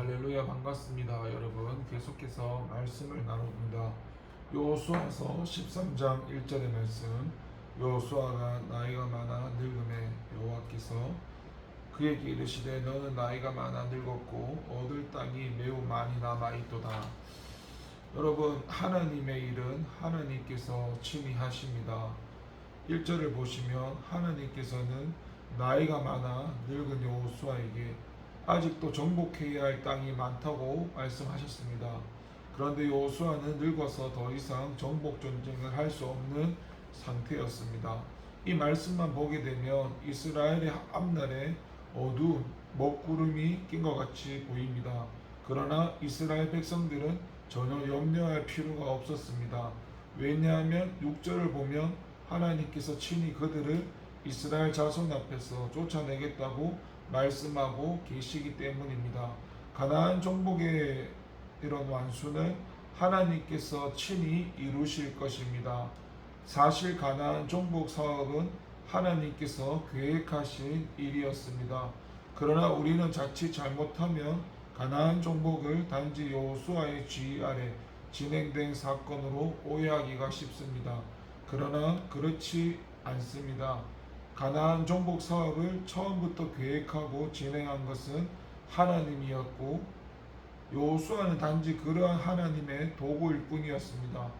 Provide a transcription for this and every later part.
할렐루야 반갑습니다. 여러분 계속해서 말씀을 나눕니다. 여호수아서 13장 1절의 말씀. 여호수아가 나이가 많아 늙음에 여호와께서 그에게 이르시되 너는 나이가 많아 늙었고 얻을 땅이 매우 많이 남아 있도다. 여러분 하나님의 일은 하나님께서 친히 하십니다. 1절을 보시면 하나님께서는 나이가 많아 늙은 여호수아에게 아직도 정복해야 할 땅이 많다고 말씀하셨습니다. 그런데 여호수아는 늙어서 더 이상 정복 전쟁을 할 수 없는 상태였습니다. 이 말씀만 보게 되면 이스라엘의 앞날에 어두운 먹구름이 낀 것 같이 보입니다. 그러나 이스라엘 백성들은 전혀 염려할 필요가 없었습니다. 왜냐하면 6절을 보면 하나님께서 친히 그들을 이스라엘 자손 앞에서 쫓아내겠다고 말씀하고 계시기 때문입니다. 가나안 정복의 이런 완수는 하나님께서 친히 이루실 것입니다. 사실 가나안 정복 사업은 하나님께서 계획하신 일이었습니다. 그러나 우리는 자칫 잘못하면 가나안 정복을 단지 여호수아의 지휘 아래 진행된 사건으로 오해하기가 쉽습니다. 그러나 그렇지 않습니다. 가나안 정복 사업을 처음부터 계획하고 진행한 것은 하나님이었고 여호수아는 단지 그러한 하나님의 도구일 뿐이었습니다.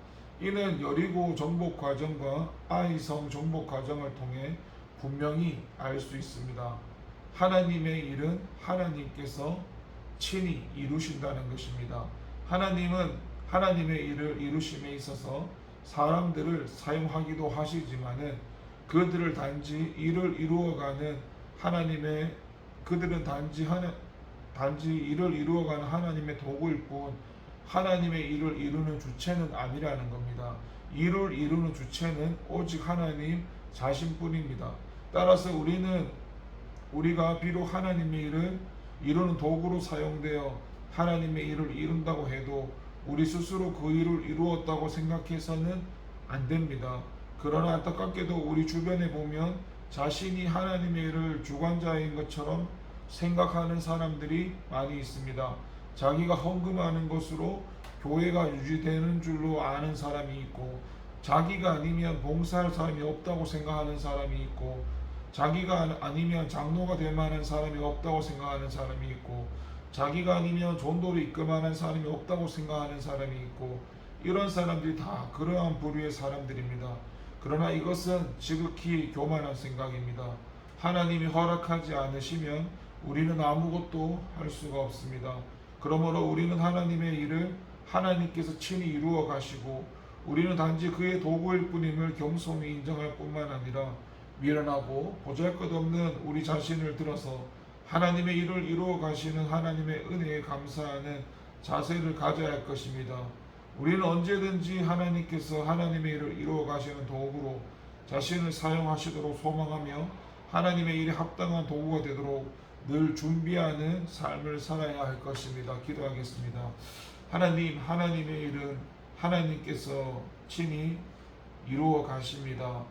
이는 여리고 정복 과정과 아이성 정복 과정을 통해 분명히 알 수 있습니다. 하나님의 일은 하나님께서 친히 이루신다는 것입니다. 하나님은 하나님의 일을 이루심에 있어서 사람들을 사용하기도 하시지만은 그들을 단지 일을 이루어가는 하나님의 그들은 단지 일을 이루어가는 하나님의 도구일 뿐 하나님의 일을 이루는 주체는 아니라는 겁니다. 일을 이루는 주체는 오직 하나님 자신뿐입니다. 따라서 우리가 비록 하나님의 일을 이루는 도구로 사용되어 하나님의 일을 이룬다고 해도 우리 스스로 그 일을 이루었다고 생각해서는 안 됩니다. 그러나 안타깝게도 우리 주변에 보면 자신이 하나님의 일을 주관자인 것처럼 생각하는 사람들이 많이 있습니다. 자기가 헌금하는 것으로 교회가 유지되는 줄로 아는 사람이 있고, 자기가 아니면 봉사할 사람이 없다고 생각하는 사람이 있고, 자기가 아니면 장로가 될 만한 사람이 없다고 생각하는 사람이 있고, 자기가 아니면 전도를 입금하는 사람이 없다고 생각하는 사람이 있고, 이런 사람들이 다 그러한 부류의 사람들입니다. 그러나 이것은 지극히 교만한 생각입니다. 하나님이 허락하지 않으시면 우리는 아무것도 할 수가 없습니다. 그러므로 우리는 하나님의 일을 하나님께서 친히 이루어 가시고 우리는 단지 그의 도구일 뿐임을 겸손히 인정할 뿐만 아니라 미련하고 보잘것없는 우리 자신을 들어서 하나님의 일을 이루어 가시는 하나님의 은혜에 감사하는 자세를 가져야 할 것입니다. 우리는 언제든지 하나님께서 하나님의 일을 이루어 가시는 도구로 자신을 사용하시도록 소망하며 하나님의 일에 합당한 도구가 되도록 늘 준비하는 삶을 살아야 할 것입니다. 기도하겠습니다. 하나님의 일은 하나님께서 친히 이루어 가십니다.